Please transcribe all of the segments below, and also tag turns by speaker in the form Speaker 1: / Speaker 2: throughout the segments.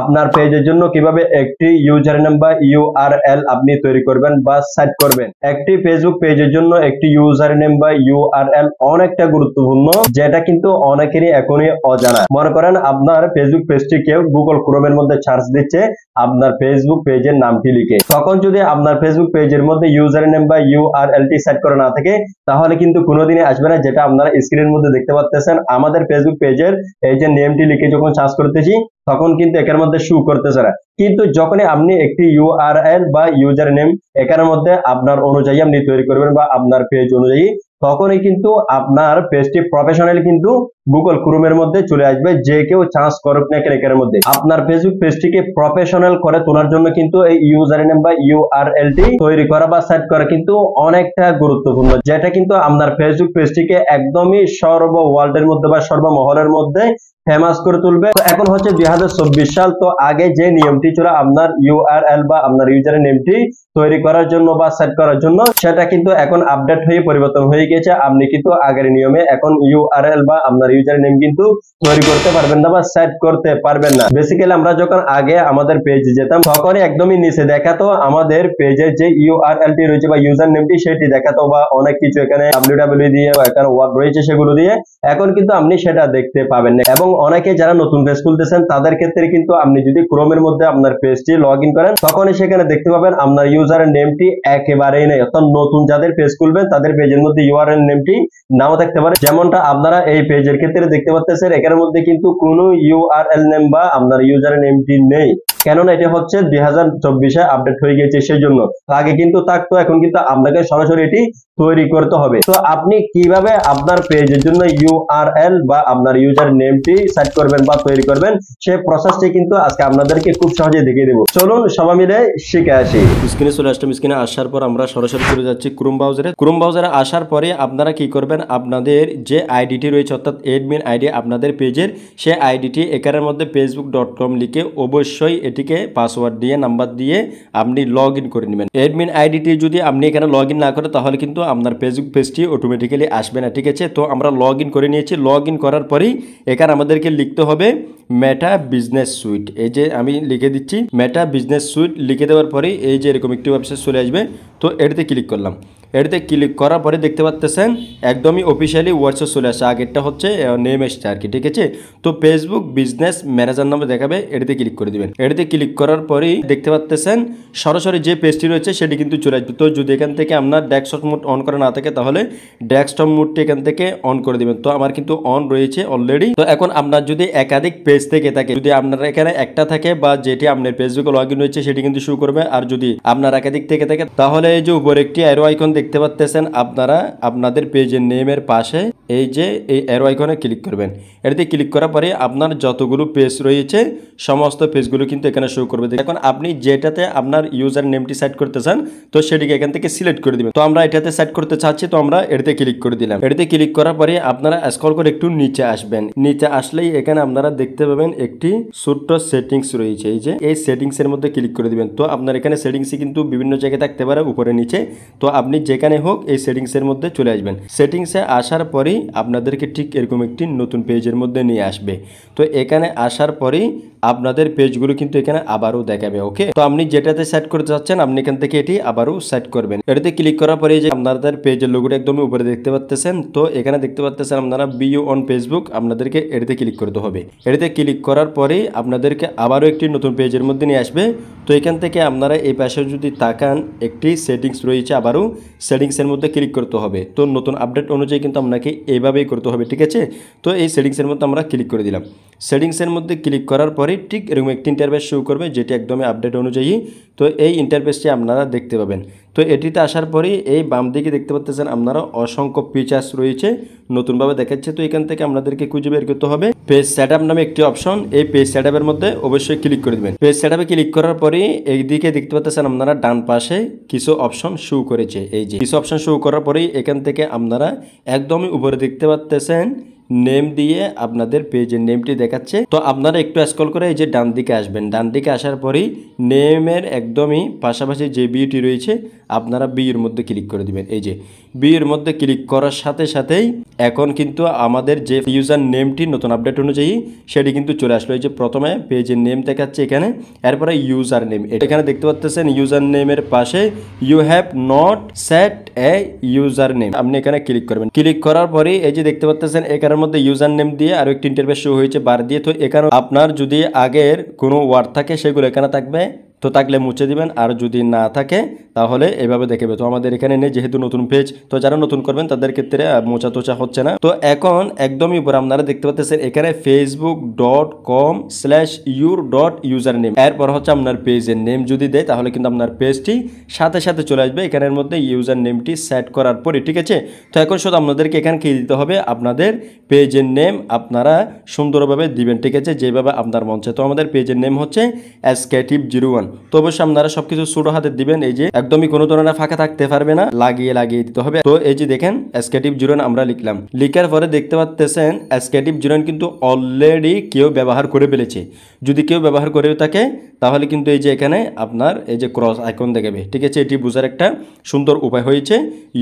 Speaker 1: আপনার পেজের জন্য কিভাবে একটি ইউজার নেম বা ইউআরএল আপনি তৈরি করবেন বা সেট করবেন। একটি ফেসবুক পেজের জন্য একটি ইউজার নেম বা ইউআরএল অনেকটা গুরুত্বপূর্ণ, যেটা কিন্তু অনেকেরই এখনই অজানা। মনে করেন আপনার ফেসবুক পেজটি কেউ গুগল ক্রোমের মধ্যে সার্চ দিচ্ছে আপনার ফেসবুক পেজের নামটি লিখে, তখন যদি আপনার ফেসবুক পেজের মধ্যে ইউজার নেম বা ইউআরএলটি সেট করা না থাকে তাহলে কিন্তু কোনোদিনই আসবে না। যেটা আপনারা স্ক্রিনের মধ্যে দেখতে পাচ্ছেন, আমাদের ফেসবুক পেজের এই যে নেমটি লিখে যখন সার্চ করতেছি তখন কিন্তু এখানের মধ্যে শো করতেছে না। কিন্তু যখনই আপনি একটি ইউআরএল বা ইউজার নেম এখানের মধ্যে আপনার অনুযায়ী আপনি তৈরি করবেন বা আপনার পেজ অনুযায়ী, তখনই কিন্তু আপনার পেজটি প্রফেশনাল কিন্তু গুগল ক্রোমের মধ্যে চলে আসবে। যে কেউ চান্স করুক না কেন এখানের মধ্যে আপনার ফেসবুক পেজটিকে প্রফেশনাল করে তোলার জন্য কিন্তু এই ইউজার নেম বা ইউআরএলটি তৈরি করা বা সেট করা কিন্তু অনেকটা গুরুত্বপূর্ণ, যেটা কিন্তু আপনার ফেসবুক পেজটিকে একদমই সর্ব ওয়ার্ল্ডের মধ্যে বা সর্বমহলের মধ্যে ফেমাস করে তুলবে। তো এখন হচ্ছে 2024 সাল। তো আগে যে নিয়মটি ছিল আপনার ইউআরএল বা আপনার ইউজার নেমটি তৈরি করার জন্য বা সেট করার জন্য, সেটা কিন্তু এখন আপডেট হয়ে পরিবর্তন হয়ে গেছে। আপনি কিন্তু আগের নিয়মে এখন ইউআরএল বা আপনার ইউজার নেম কিন্তু তৈরি করতে পারবেন না বা সেট করতে পারবেন না। বেসিক্যালি আমরা যখন আগে আমাদের পেজে যেতাম তখনই একদমই নিচে দেখাতো আমাদের পেজের যে ইউআরএলটি রয়েছে বা ইউজার নেমটি সেটি দেখাতো, বা অনেক কিছু এখানে www দিয়ে বা এখানে ওয়ার্ড রয়েছে সেগুলো দিয়ে। এখন কিন্তু আপনি সেটা দেখতে পাবেন না। এবং অনেকে যারা নতুন পেজ খুলতেছেন তাদের ক্ষেত্রে কিন্তু আপনি যদি ক্রোমের মধ্যে আপনার পেজটি লগ ইন করেন তখনই সেখানে দেখতে পাবেন আপনার ইউজার নেমটি একেবারেই নেই। অর্থাৎ নতুন যাদের পেজ খুলবেন তাদের পেজের মধ্যে ইউআরএল নেমটি নাও থাকতে পারে, যেমনটা আপনারা এই পেজের ক্ষেত্রে দেখতে পাচ্ছেন। এখানের মধ্যে কিন্তু কোনো ইউআরএল নেম বা আপনার ইউজার নেমটি নেই, কেননা এটা হচ্ছে 2024 আপডেট হয়ে গেছে সেই জন্য। আগে কিন্তু থাকতো, এখন কিন্তু আপনাকে সরাসরি এটি তৈরি করতে হবে। তো আপনি কিভাবে আপনার পেজের জন্য ইউআরএল বা আপনার ইউজার নেমটি সেট করবেন বা তৈরি করবেন সেই প্রসেসটি কিন্তু আজকে আপনাদেরকে খুব সহজে দেখিয়ে দেব। চলুন সবাই মিলে শিখে আসি।
Speaker 2: স্ক্রিনে চলে আসলাম। স্ক্রিনে আসার পর আমরা সরাসরি চলে যাচ্ছি ক্রোম ব্রাউজারে। ক্রোম ব্রাউজারে আসার পরে আপনারা কি করবেন, আপনাদের যে আইডিটি রয়েছে অর্থাৎ অ্যাডমিন আইডি আপনাদের পেজের, সেই আইডিটি এখানের মধ্যে facebook.com লিখে অবশ্যই এটিকে পাসওয়ার্ড দিয়ে নাম্বার দিয়ে আপনি লগ ইন করে নেবেন। অ্যাডমিন আইডিটি যদি আপনি এখানে লগ ইন না করেন তাহলে কিন্তু আপনার ফেসবুক পেজটি অটোমেটিক্যালি আসবে না, ঠিক আছে। তো আমরা লগ ইন করে নিয়েছি। লগ ইন করার পরেই এখানে আমাদেরকে লিখতে হবে মেটা বিজনেস সুইট। এই যে আমি লিখে দিচ্ছি মেটা বিজনেস সুইট। লিখে দেওয়ার পরে এই যে এরকম একটি ওয়েবসাইট চলে আসবে। তো এটাতে ক্লিক করলাম। এটাতে ক্লিক করার পরে দেখতে পাচ্ছেন একদমই অফিসিয়ালি ওয়ার্ডসে চলে আসে। আগেরটা হচ্ছে নেম এসছে আর কি, ঠিক আছে। তো ফেসবুক বিজনেস ম্যানেজার নামে দেখাবে, এটাতে ক্লিক করে দিবেন। এটাতে ক্লিক করার পরেই দেখতে পাচ্ছেন সরাসরি যে পেজটি রয়েছে সেটি কিন্তু চলে আসবে। তো যদি এখান থেকে আপনার ডেস্কটপ মোড অন করা না থাকে তাহলে ডেস্কটপ মোডটি এখান থেকে অন করে দিবেন। তো আমার কিন্তু অন রয়েছে অলরেডি। তো এখন আপনার যদি একাধিক পেজ থেকে থাকে, যদি আপনার এখানে একটা থাকে বা যেটি আপনার ফেসবুকে লগ ইন হয়েছে সেটি কিন্তু শো করবে। আর যদি আপনার একাধিক থেকে থাকে তাহলে এই যে উপরে একটি অ্যারো আইকন দেখতে পাচ্ছেন, আপনারা আপনাদের পেজের নেমের পাশে এই যে এই অ্যারো আইকনে ক্লিক করবেন। এটাতে ক্লিক করার পরে আপনার যতগুলো পেজ রয়েছে সমস্ত পেজগুলো কিন্তু এখানে শো করবে। এখন আপনি যেটাতে আপনার ইউজার নেমটি সেট করতে চান তো সেটিকে এখান থেকে সিলেক্ট করে দিবেন। তো আমরা এটাতে সেট করতে চাচ্ছি, তো আমরা এটাতে ক্লিক করে দিলাম। এটাতে ক্লিক করার পরে আপনারা স্ক্রল করে একটু নিচে আসবেন। নিচে আসলেই এখানে আপনারা দেখতে পাবেন একটি ছোট্ট সেটিংস রয়েছে। এই যে এই সেটিংস এর মধ্যে ক্লিক করে দিবেন। তো আপনার এখানে সেটিংসই কিন্তু বিভিন্ন জায়গায় থাকতে পারে, উপরে নিচে। তো আপনি যেখানে হোক এই সেটিংস এর মধ্যে চলে আসবেন। সেটিংসে আসার পরেই আপনাদেরকে ঠিক এরকম একটি নতুন পেজের মধ্যে নিয়ে আসবে। তো এখানে আসার পরেই আপনাদের পেজগুলো কিন্তু এখানে আবারও দেখাবে। ওকে, তো আপনি যেটাতে সেট করতে চাচ্ছেন আপনি এখান থেকে এটি আবারও সেট করবেন। এটাতে ক্লিক করার পরে যে আপনাদের পেজের লোগোটা একদম উপরে দেখতে পাচ্ছেন। তো এখানে দেখতে পাচ্ছেন আপনারা বিও অন ফেসবুক, আপনাদেরকে এটাতে ক্লিক করতে হবে। এটাতে ক্লিক করার পরেই আপনাদেরকে আবারও একটি নতুন পেজের মধ্যে নিয়ে আসবে। তো এখান থেকে আপনারা এই পাশে যদি তাকান একটি সেটিংস রয়েছে, আবারও সেটিংসের মধ্যে ক্লিক করতে হবে। তো নতুন আপডেট অনুযায়ী কিন্তু আপনাকে এইভাবেই করতে হবে, ঠিক আছে। তো এই সেটিংসের মধ্যে আমরা ক্লিক করে দিলাম। সেটিংসের মধ্যে ক্লিক করার পরে ঠিক এরকম একটি ইন্টারফেস শো করবে যেটি একদমই আপডেট অনুযায়ী। তো এই ইন্টারফেসটি আপনারা দেখতে পাবেন। তো এটিতে আসার পরেই এই বাম দিকে দেখতে পাচ্ছেন আপনারা অসংখ্য ফিচার্স রয়েছে নতুনভাবে দেখাচ্ছে। তো এখান থেকে আপনাদেরকে খুঁজে বের করতে হবে পেজ সেটআপ নামে একটি অপশন। এই পেজ সেটআপের মধ্যে অবশ্যই ক্লিক করে দেবেন। পেজ সেটআপে ক্লিক করার পরেই এইদিকে দেখতে পাচ্ছেন আপনারা ডান পাশে কিছু অপশন শো করেছে। এই যে কিছু অপশন শো করার পরেই এখান থেকে আপনারা একদমই উপরে দেখতে পাচ্ছেন নেম দিয়ে আপনাদের পেজের নেমটি দেখাচ্ছে। তো আপনারা একটু স্ক্রল করে এই যে ডান দিকে আসবেন। ডান দিকে আসার পরেই নেমের একদমই পাশাপাশি যে বিউটি রয়েছে আপনারা বিয়ের মধ্যে ক্লিক করে দিবেন। এই যে ভিউ এর মধ্যে ক্লিক করার সাথে সাথেই এখন কিন্তু আমাদের যে ইউজার নেমটি নতুন আপডেট অনুযায়ী সেটি কিন্তু চলে আসলো। এই যে প্রথমে পেজের নেম দেখাচ্ছে এখানে, এরপরে ইউজার নেম, এখানে দেখতে পাচ্ছেন ইউজার নেমের পাশে you have not set a user name, আপনি এখানে ক্লিক করবেন। ক্লিক করার পরে এই যে দেখতে পাচ্ছেন এখানের মধ্যে ইউজার নেম দিয়ে আরো একটি ইন্টারফেস শো হয়েছে বার দিয়ে। তো এখানে আপনার যদি আগের কোনো ওয়ার্ড থাকে সেগুলো এখানে থাকবে, তো থাকলে মুছে দিবেন, আর যদি না থাকে তাহলে এভাবে দেখাবে। তো আমাদের এখানে নেই যেহেতু নতুন পেজ, তো যারা নতুন করবেন তাদের ক্ষেত্রে মোচা তোচা হচ্ছে না। তো এখন একদমই উপরে আপনারা দেখতে পাচ্ছেন এখানে facebook.com/your.user name, এরপর হচ্ছে আপনার পেজের নেম যদি দেয় তাহলে কিন্তু আপনার পেজটি সাথে সাথে চলে আসবে এখানের মধ্যে ইউজার নেমটি সেট করার পরে, ঠিক আছে। তো এখন শুধু আপনাদেরকে এখানে কি দিতে হবে, আপনাদের পেজের নেম আপনারা সুন্দরভাবে দিবেন, ঠিক আছে, যেভাবে আপনার মন চায়। তো আমাদের পেজের নেম হচ্ছে escative01। তো অবশ্যই আপনারা সবকিছু ছোট হাতে দিবেন, এই যে একদমই কোনো ধরনের ফাঁকা থাকতে পারবে না, লাগিয়ে দিতে হবে। তো এই যে দেখেন escative01 আমরা লিখলাম, লিখার পরে দেখতে পাচ্ছেন escative01 কিন্তু অলরেডি কেউ ব্যবহার করে ফেলেছে। যদি কেউ ব্যবহার করে থাকে তাহলে কিন্তু এই যে এখানে আপনার এই যে ক্রস আইকন দেখাবে, ঠিক আছে। এটি বোঝার একটা সুন্দর উপায় হয়েছে,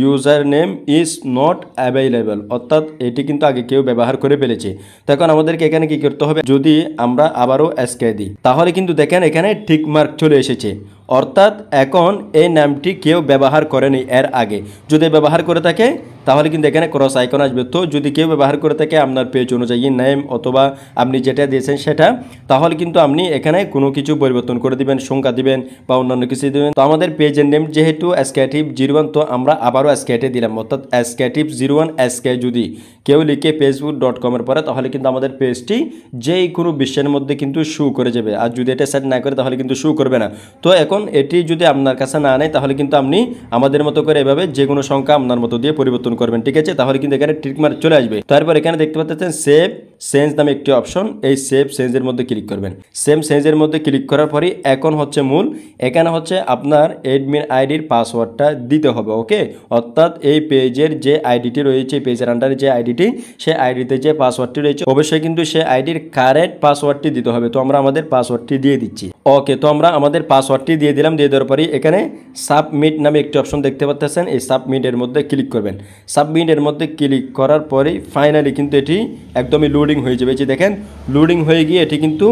Speaker 2: user name is not available, অর্থাৎ এটি কিন্তু আগে কেউ ব্যবহার করে ফেলেছে। তো এখন আমাদেরকে এখানে কি করতে হবে, যদি আমরা আবারও এসকে দিই তাহলে কিন্তু দেখেন এখানে টিক মার্ক চলে এসেছে, অর্থাৎ এখন এই নামটি কেউ ব্যবহার করেনি এর আগে। যদি ব্যবহার করে থাকে তাহলে কিন্তু এখানে ক্রস আইকন আসবে। তো যদি কেউ ব্যবহার করে থাকে আপনার পেজ অনুযায়ী নেম অথবা আপনি যেটা দিয়েছেন সেটা, তাহলে কিন্তু আপনি এখানে কোনো কিছু পরিবর্তন করে দিবেন, সংখ্যা দিবেন বা অন্যান্য কিছু দিবেন। তো আমাদের পেজের নেম যেহেতু escative01, তো আমরা আবারও escative দিলাম, অর্থাৎ escative01 SK যদি কেউ লিখে facebook.com এর পরে তাহলে কিন্তু আমাদের পেজটি যেই কোনো বিশ্বের মধ্যে কিন্তু শো করে যাবে, আর যদি এটা সেট না করে তাহলে কিন্তু শো করবে না। তো এখন এটি যদি আপনার কাছে না নেয় তাহলে কিন্তু আপনি আমাদের মতো করে এভাবে যে কোনো সংখ্যা আপনার মতো দিয়ে পরিবর্তন করবেন, ঠিক আছে। তাহলে কিন্তু এখানে টিক মার্ক চলে আসবে। তারপর এখানে দেখতে পাচ্ছেন সেভ চেঞ্জ নামে একটি অপশন, এই সেভ চেঞ্জের মধ্যে ক্লিক করবেন। সেভ চেঞ্জের মধ্যে ক্লিক করার পরে এখন হচ্ছে মূল, এখানে হচ্ছে আপনার অ্যাডমিন আইডির পাসওয়ার্ডটা দিতে হবে, ওকে। অর্থাৎ এই পেজের যে আইডিটি রয়েছে, পেজের আন্ডারে যে আইডিটি, সেই আইডিতে যে পাসওয়ার্ডটি রয়েছে অবশ্যই কিন্তু সেই আইডির কারেক্ট পাসওয়ার্ডটি দিতে হবে। তো আমরা আমাদের পাসওয়ার্ডটি দিয়ে দিচ্ছি, ওকে। তো আমরা আমাদের পাসওয়ার্ডটি দিয়ে দিলাম, দিয়ে দেওয়ার পরে এখানে সাবমিট নামে একটি অপশন দেখতে পাচ্ছেন, এই সাবমিটের মধ্যে ক্লিক করবেন। সাবমিটের মধ্যে ক্লিক করার পরেই ফাইনালি কিন্তু এটি একদমই লোডিং হয়ে যাবে। যে দেখেন লোডিং হয়ে গিয়ে এটি কিন্তু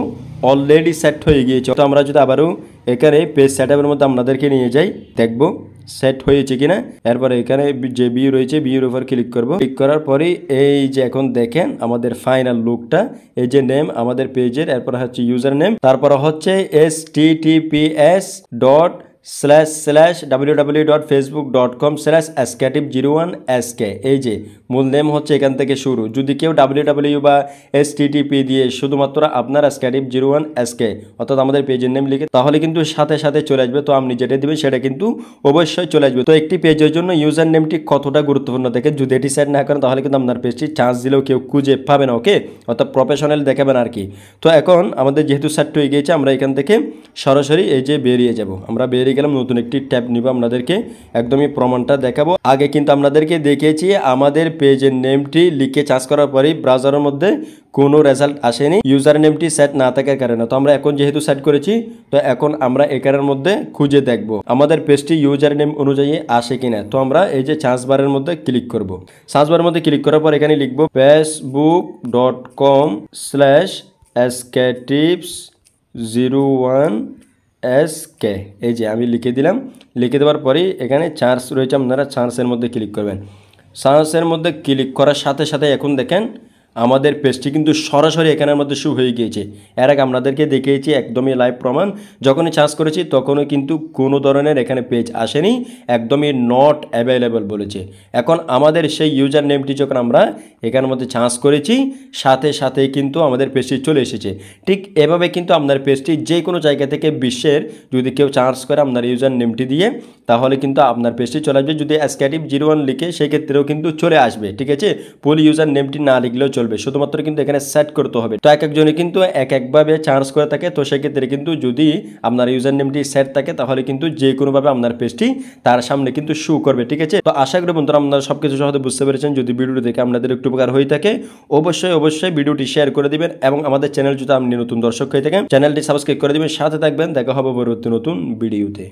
Speaker 2: অলরেডি সেট হয়ে গিয়েছে। তো আমরা যদি আবারও এখানে পেজ সেটআপের মধ্যে আপনাদেরকে নিয়ে যাই, দেখব সেট হয়েছে কিনা। এরপরে এখানে যে ভিউ রয়েছে ভিউর উপর ক্লিক করব। ক্লিক করার পরে এই যে এখন দেখেন আমাদের ফাইনাল লুকটা, এই যে নেম আমাদের পেজের, এরপর হচ্ছে ইউজার নেম, তারপর হচ্ছে https://www.facebook.com/escative01sk, এই যে মূল নেম হচ্ছে এখান থেকে শুরু। যদি কেউ www বা http দিয়ে শুধুমাত্র আপনার escative01sk অর্থাৎ আমাদের পেজের নেম লিখে তাহলে কিন্তু সাথে সাথে চলে আসবে। তো আপনি যেটা দিবেন সেটা কিন্তু অবশ্যই চলে আসবে। তো একটি পেজের জন্য ইউজার নেমটি কতটা গুরুত্বপূর্ণ দেখেন, যদি এটি সেট না করেন তাহলে কিন্তু আপনার পেজটি চান্স দিলেও কেউ খুঁজে পাবে না, ওকে, অর্থাৎ প্রফেশনাল দেখাবেন আর কি। তো এখন আমাদের যেহেতু সেট হয়ে গিয়েছে আমরা এখান থেকে সরাসরি এই যে বেরিয়ে যাব। আমরা বেরিয়ে গেলাম, নতুন একটি ট্যাব নিব, আপনাদেরকে একদমই প্রমাণটা দেখাবো। আগে কিন্তু আপনাদেরকে দেখিয়েছি আমাদের পেজের নেমটি লিখে চার্জ করার পরেই ব্রাউজারের মধ্যে কোনো রেজাল্ট আসেনি ইউজার নেমটি সেট না থাকার কারণে। তো আমরা এখন যেহেতু সেট করেছি, তো এখন আমরা এখানের মধ্যে খুঁজে দেখব আমাদের পেজটি ইউজার নেম অনুযায়ী আসে কিনা। তো আমরা এই যে সার্চ বারের মধ্যে ক্লিক করব। সার্চ বারের মধ্যে ক্লিক করার পর এখানে লিখব facebook.com/escatives01sk, এই যে আমি লিখে দিলাম। লিখে দেওয়ার পরেই এখানে সার্চ রয়েছে, আপনারা সার্চের মধ্যে ক্লিক করবেন। সার্চের মধ্যে ক্লিক করার সাথে সাথে এখন দেখেন আমাদের পেজটি কিন্তু সরাসরি এখানের মধ্যে শো হয়ে গিয়েছে। এর আগে আপনাদেরকে দেখিয়েছি একদমই লাইভ প্রমাণ, যখনই চার্জ করেছি তখনই কিন্তু কোনো ধরনের এখানে পেজ আসেনি, একদমই নট অ্যাভেলেবল বলেছে। এখন আমাদের সেই ইউজার নেমটি যখন আমরা এখানের মধ্যে চার্জ করেছি সাথে সাথেই কিন্তু আমাদের পেজটি চলে এসেছে। ঠিক এভাবে কিন্তু আপনার পেজটি যে কোনো জায়গা থেকে বিশ্বের যদি কেউ চার্জ করে আপনার ইউজার নেমটি দিয়ে তাহলে কিন্তু আপনার পেজটি চলে আসবে। যদি escative01 লিখে সেক্ষেত্রেও কিন্তু চলে আসবে, ঠিক আছে। ফুল ইউজার নেমটি না লিখলেও চলবে, শুধুমাত্র কিন্তু এখানে সেট করতে হবে। তো এক একজনে কিন্তু এক একভাবে চার্জ করে থাকে, তো সেক্ষেত্রে কিন্তু যদি আপনার ইউজার নেমটি সেট থাকে তাহলে কিন্তু যে কোনোভাবে আপনার পেজটি তার সামনে কিন্তু শো করবে, ঠিক আছে। তো আশা করি বন্ধুরা আপনারা সবকিছু সহজে বুঝতে পেরেছেন। যদি ভিডিওটি দেখে আপনাদের একটু উপকার হয়ে থাকে অবশ্যই ভিডিওটি শেয়ার করে দিবেন, এবং আমাদের চ্যানেল যদি আপনি নতুন দর্শক হয়ে থাকেন চ্যানেলটি সাবস্ক্রাইব করে দিবেন, সাথে থাকবেন। দেখা হবে পরবর্তী নতুন ভিডিওতে।